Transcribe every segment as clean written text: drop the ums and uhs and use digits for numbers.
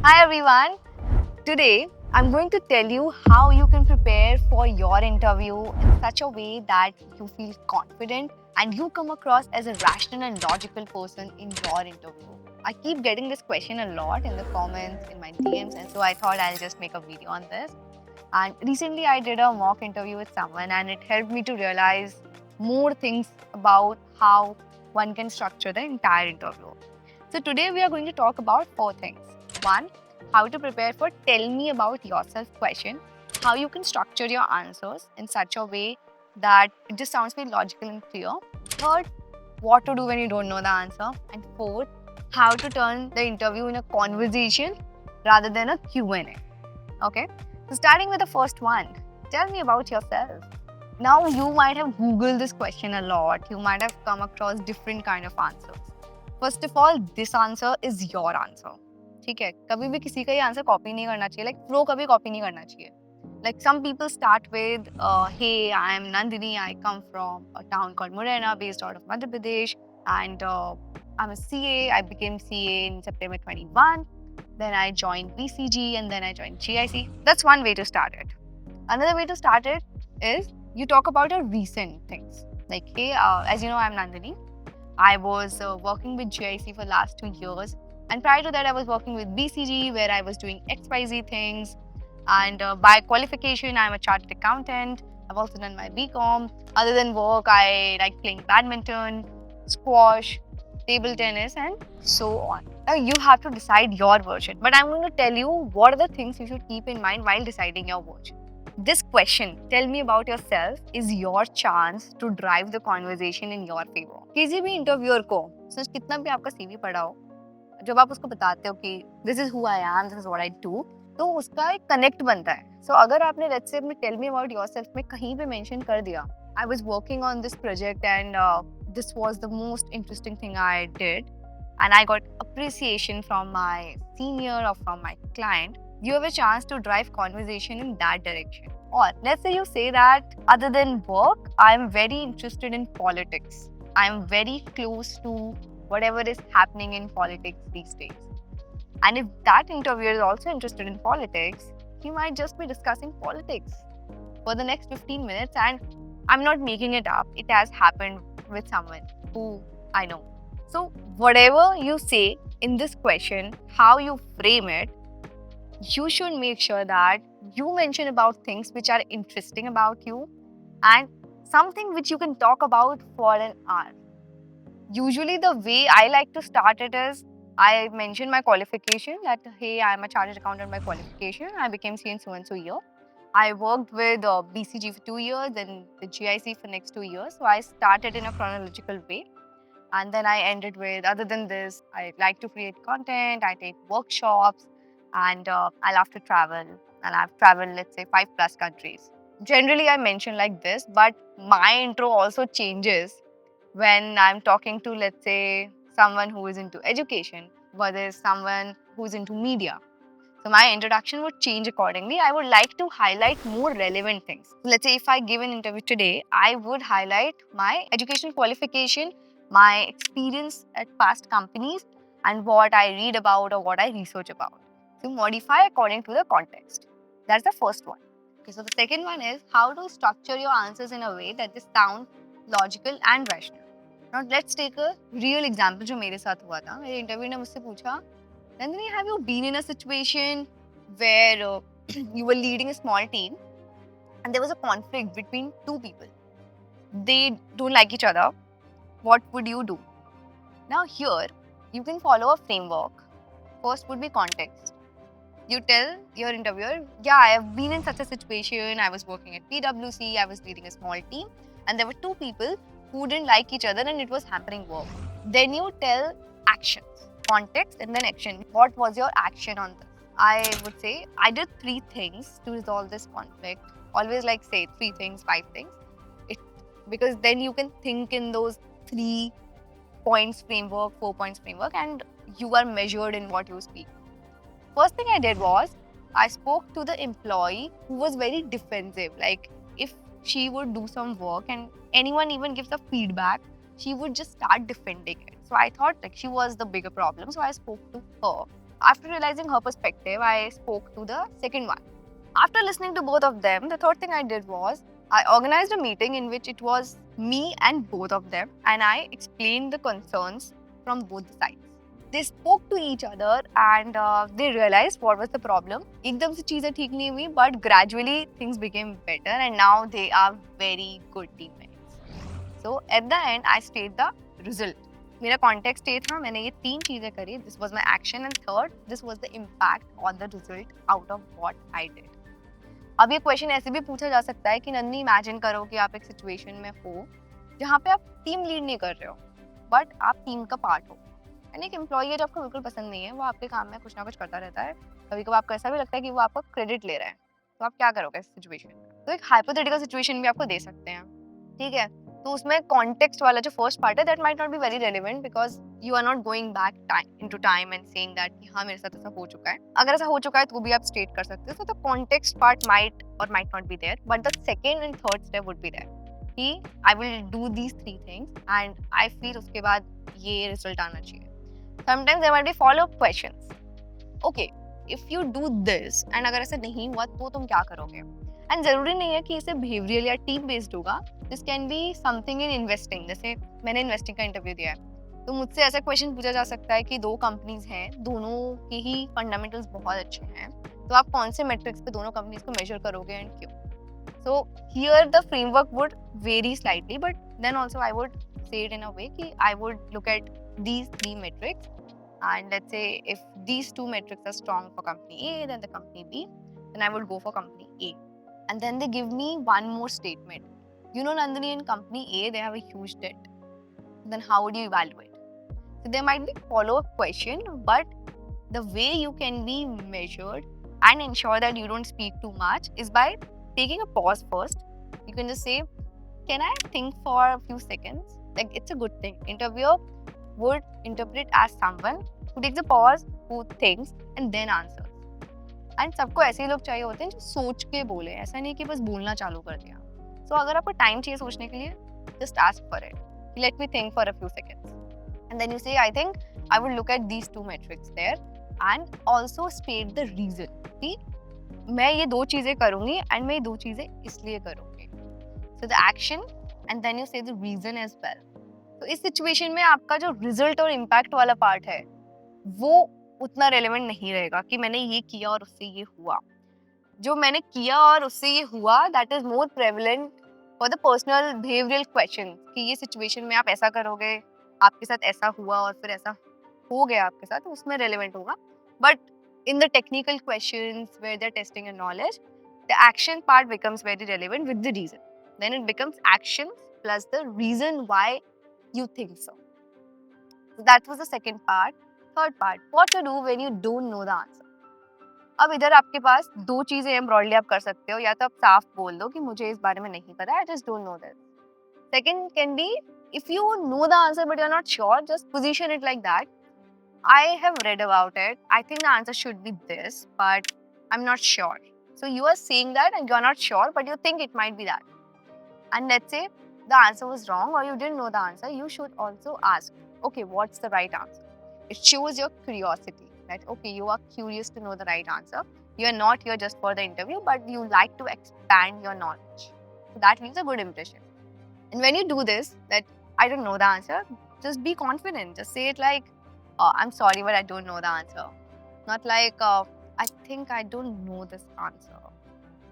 Hi everyone. Today I'm going to tell you how you can prepare for your interview in such a way that you feel confident and you come across as a rational and logical person in your interview. I keep getting this question a lot in the comments, in my DMs, and so I thought I'll just make a video on this. And recently I did a mock interview with someone and it helped me to realize more things about how one can structure the entire interview. So today we are going to talk about 4 things. One, how to prepare for tell me about yourself question, how you can structure your answers in such a way that it just sounds very logical and clear. Third, what to do when you don't know the answer. And fourth, how to turn the interview in a conversation rather than a Q&A. Okay? So starting with the first one, tell me about yourself. Now you might have Googled this question a lot. You might have come across different kind of answers. First of all, this answer is your answer. ठीक है, कभी भी किसी का ये answer copy नहीं करना चाहिए, लाइक फ्लो कभी कॉपी नहीं करना चाहिए. Like some people start with, hey, I am Nandini, I come from a town called Morena, based out of Madhya Pradesh, and I'm a CA. I became CA in September 21. Then I joined BCG and then I joined GIC. That's one way to start it. Another way to start it is you talk about your recent things. Like, hey, as you know, I'm Nandini. I was working with GIC for last 2 years. And prior to that, I was working with BCG where I was doing XYZ things. And by qualification, I'm a chartered accountant. I've also done my BCom. Other than work, I like playing badminton, squash, table tennis, and so on. Now, you have to decide your version. But I'm going to tell you what are the things you should keep in mind while deciding your version. This question, tell me about yourself, is your chance to drive the conversation in your favor. किसी भी interviewer को सच कितना भी आपका CV पढ़ा हो, जब आप उसको बताते हो कि this is who I am, this is what I do, तो उसका एक कनेक्ट बनता है. सो अगर आपने लेट्स से अपने टेल मी अबाउट योरसेल्फ में कहीं पे मेंशन कर दिया, I was working on this project and this was the most interesting thing I did and I got appreciation from my senior or from my client, you have a chance to drive conversation in that direction. Or let's say you say that other than work, I'm very interested in politics. I'm very close to whatever is happening in politics these days. And if that interviewer is also interested in politics, he might just be discussing politics for the next 15 minutes. And I'm not making it up. It has happened with someone who I know. So whatever you say in this question, how you frame it, you should make sure that you mention about things which are interesting about you and something which you can talk about for an hour. Usually the way I like to start it is I mention my qualification that, hey, I'm a chartered accountant by qualification. I became CA in so and so year. I worked with BCG for 2 years, then the GIC for next 2 years. So I started in a chronological way. And then I ended with, other than this, I like to create content, I take workshops, and I love to travel. And I've traveled, let's say, 5+ countries. Generally, I mention like this, but my intro also changes when I'm talking to, let's say, someone who is into education versus someone who's into media. So my introduction would change accordingly. I would like to highlight more relevant things. Let's say if I give an interview today, I would highlight my educational qualification, my experience at past companies, and what I read about or what I research about. So modify according to the context. That's the first one. Okay, so the second one is how to structure your answers in a way that they sound logical and rational. Now let's take a real example जो मेरे साथ हुआ था. मेरे interview ने मुझसे पूछा, Nandini, have you been in a situation where you were leading a small team and there was a conflict between two people? They don't like each other. What would you do? Now here, you can follow a framework. First would be context. You tell your interviewer, yeah, I have been in such a situation. I was working at PwC, I was leading a small team, and there were two people who didn't like each other and it was hampering work. Then you tell actions. Context and then action. What was your action on this? I would say I did 3 things to resolve this conflict. Always like say 3 things, 5 things. Because then you can think in those 3 points framework, 4 points framework, and you are measured in what you speak. First thing I did was I spoke to the employee who was very defensive. Like if she would do some work and anyone even gives a feedback, she would just start defending it. So I thought like she was the bigger problem. So I spoke to her. After realizing her perspective, I spoke to the second one. After listening to both of them, the third thing I did was I organized a meeting in which it was me and both of them, and I explained the concerns from both the sides. They spoke to each other and they realized what was the problem. एकदम से चीजें ठीक नहीं हुई, but gradually things became better and now they are very good teammates. So at the end, I stated the result. मेरा context ये था, मैंने ये तीन चीजें करी. This was my action and third, this was the impact on the result out of what I did. अब ये क्वेश्चन ऐसे भी पूछा जा सकता है कि नंदनी इमेजिन करो कि आप एक सिचुएशन में हो जहाँ पे आप टीम लीड नहीं कर रहे हो बट आप टीम का पार्ट हो यानी एक एम्प्लॉई है जो आपको बिल्कुल पसंद नहीं है, वो आपके काम में कुछ ना कुछ करता रहता है, कभी कभी आपको ऐसा भी लगता है कि वो आपका क्रेडिट ले रहा है, तो आप क्या करोगे इस सिचुएशन में? तो एक हाइपोथेटिकल सिचुएशन भी आपको दे सकते हैं, ठीक है? तो उसमें कॉन्टेक्स्ट वाला जो फर्स्ट पार्ट है that might not be very relevant because you are not going back time into time and saying that कि हाँ मेरे साथ ऐसा हो चुका है. अगर ऐसा हो चुका है तो भी आप स्टेट कर सकते हो. तो the context part might or might not be there but the second and third step would be there कि I will do these three things and I feel उसके बाद ये रिजल्ट आना चाहिए. Sometimes there might be follow up questions. Okay if you do this and अगर ऐसा नहीं हुआ तो तुम क्या करोगे? एंड जरूरी नहीं है कि इसे बिहेवियरल या टीम बेस्ड होगा. This can be something in investing. जैसे मैंने इन्वेस्टिंग का इंटरव्यू दिया है तो मुझसे ऐसा क्वेश्चन पूछा जा सकता है कि दो कंपनीज हैं, दोनों के ही फंडामेंटल्स बहुत अच्छे हैं, तो आप कौन से मेट्रिक्स पे दोनों कंपनीज को मेजर करोगे एंड क्यों? So here the framework would very slightly but then also I would say it in a way कि I would look at these three metrics and let's say if these two metrics are strong for company A then the company B, then I would go for company A. And then they give me one more statement. You know Nandini, in company A they have a huge debt. Then how would you evaluate? So there might be follow-up question but the way you can be measured and ensure that you don't speak too much is by taking a pause first. You can just say, can I think for a few seconds? Like it's a good thing. Interviewer would interpret as someone who takes a pause, who thinks and then answers. And सबको ऐसे ही लोग चाहिए होते हैं जो सोच के बोले, ऐसा नहीं कि बस बोलना चालू कर दिया. So अगर आपको टाइम चाहिए सोचने के लिए, just ask for it. Let me think for a few seconds. And then you say, I think I would look at these two metrics there and also state the reason. कि मैं ये दो चीजें करूँगी and मैं ये दो चीजें इसलिए करूँगी. So the action and then you say the reason as well. तो इस सिचुएशन में आपका जो रिजल्ट और इम्पैक्ट वाला पार्ट है वो उतना रेलेवेंट नहीं रहेगा कि मैंने ये किया और उससे ये हुआ. जो मैंने किया और उससे ये हुआ that is more prevalent for the personal behavioural question कि ये सिचुएशन में आप ऐसा करोगे, आपके साथ ऐसा हुआ और फिर ऐसा हो गया आपके साथ, उसमें रेलेवेंट होगा. But in the technical questions where they are testing your knowledge the action part becomes very relevant with the reason. Then it becomes actions plus the reason why you think so. So that was the second part. Third part, what to do when you don't know the answer. अब इधर आपके पास दो चीजें हैं broadly आप कर सकते हो. या तो आप साफ बोल दो कि मुझे इस बारे में नहीं पता, I just don't know this. Second can be if you know the answer but you're not sure, just position it like that. I have read about it. I think the answer should be this, but I'm not sure. So you are saying that and you're not sure, but you think it might be that. And let's say the answer was wrong or you didn't know the answer, you should also ask, okay, what's the right answer? It shows your curiosity that, okay, you are curious to know the right answer. You are not here just for the interview, but you like to expand your knowledge. So that leaves a good impression. And when you do this, that I don't know the answer, just be confident. Just say it like, I'm sorry, but I don't know the answer. Not like, I think I don't know this answer.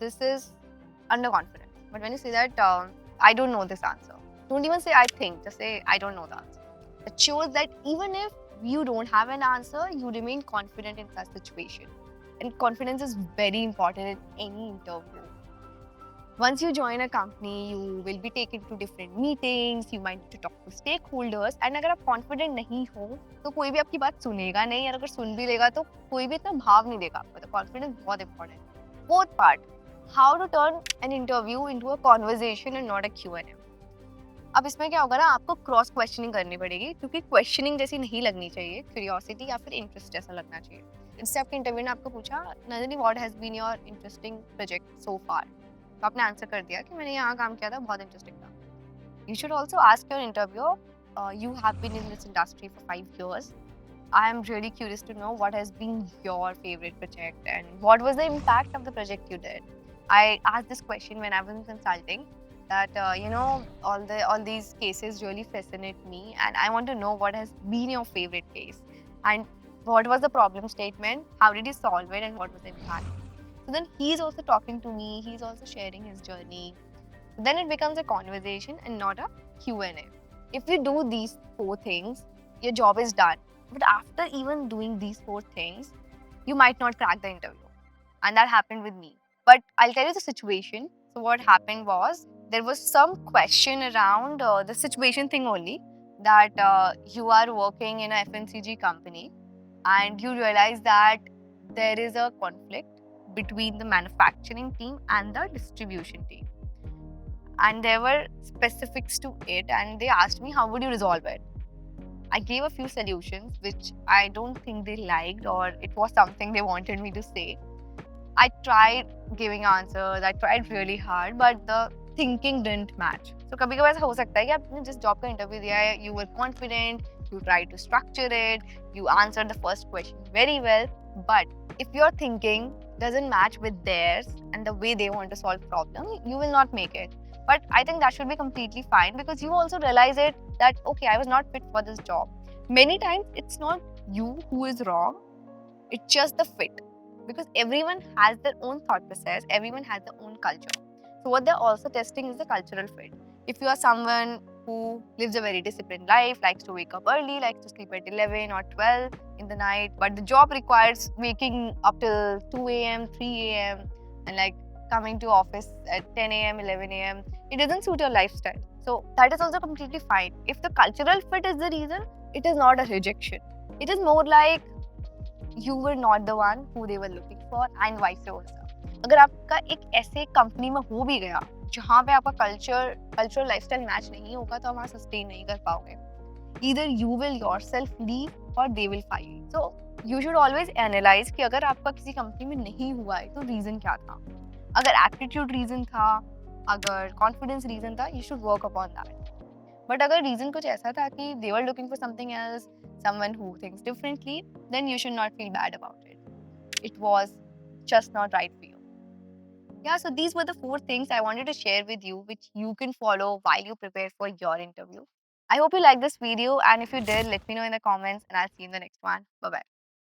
This is underconfident. But when you say that, I don't know this answer, don't even say I think, just say I don't know the answer. It shows that even if you don't have an answer, you remain confident in such situation. And confidence is very important in any interview. Once you join a company, you will be taken to different meetings, you might need to talk to stakeholders. And अगर आप confident नहीं हो, तो कोई भी आपकी बात सुनेगा नहीं, और अगर सुन भी लेगा तो कोई भी इतना भाव नहीं देगा आपको. तो confidence बहुत important. Fourth part, how to turn an interview into a conversation and not a Q&A. अब इसमें क्या होगा ना, आपको क्रॉस क्वेश्चनिंग करनी पड़ेगी क्योंकि क्वेश्चनिंग जैसी नहीं लगनी चाहिए, क्यूरियोसिटी या फिर इंटरेस्ट जैसा लगना चाहिए. इससे आपके इंटरव्यू ने आपको पूछा, Nandini what has been your interesting project so far, तो आपने आंसर कर दिया कि मैंने यहाँ काम किया था, बहुत इंटरेस्टिंग था. You should also ask your interview, you have been in this industry for 5 years. I am really curious to know what has been your favorite project and what was the impact of the project you did. I asked this question when I was in consulting that all these cases really fascinate me and I want to know what has been your favorite case and what was the problem statement, how did you solve it and what was the impact. So then he's also talking to me, he's also sharing his journey. Then it becomes a conversation and not a Q&A. If you do these four things, your job is done. But after even doing these four things, you might not crack the interview. And that happened with me. But I'll tell you the situation. So, what happened was there was some question around the situation thing only that you are working in a FMCG company and you realize that there is a conflict between the manufacturing team and the distribution team, and there were specifics to it, and they asked me how would you resolve it. I gave a few solutions which I don't think they liked, or it was something they wanted me to say. I tried giving answers, I tried really hard, but the thinking didn't match. So कभी कभी ऐसा हो सकता है कि आपने जिस job का इंटरव्यू दिया है, you were confident, you tried to structure it, you answered the first question very well, but if your thinking doesn't match with theirs and the way they want to solve problem, you will not make it. But I think that should be completely fine because you also realize it that okay, I was not fit for this job. Many times it's not you who is wrong, it's just the fit, because everyone has their own thought process, everyone has their own culture. So what they're also testing is the cultural fit. If you are someone who lives a very disciplined life, likes to wake up early, likes to sleep at 11 or 12 in the night, but the job requires waking up till 2 a.m., 3 a.m., and like coming to office at 10 a.m., 11 a.m., it doesn't suit your lifestyle. So that is also completely fine. If the cultural fit is the reason, it is not a rejection. It is more like you were not the one who they were looking for and vice versa. अगर आपका एक ऐसे company में हो भी गया जहाँ पे आपका कल्चरल लाइफस्टाइल मैच नहीं होगा तो आप वहाँ सस्टेन नहीं कर पाओगे. Either you will yourself leave or they will fire you. So you should always analyze कि अगर आपका किसी कंपनी में नहीं हुआ है तो रीजन क्या था. अगर एटीट्यूड रीजन था, अगर कॉन्फिडेंस रीजन था, you should work upon that. But अगर रीजन कुछ ऐसा था कि they were looking for something else, someone who thinks differently, then you should not feel bad about it. It was just not right for you. Yeah, so these were the four things I wanted to share with you, which you can follow while you prepare for your interview. I hope you liked this video, and if you did, let me know in the comments, and I'll see you in the next one. Bye bye.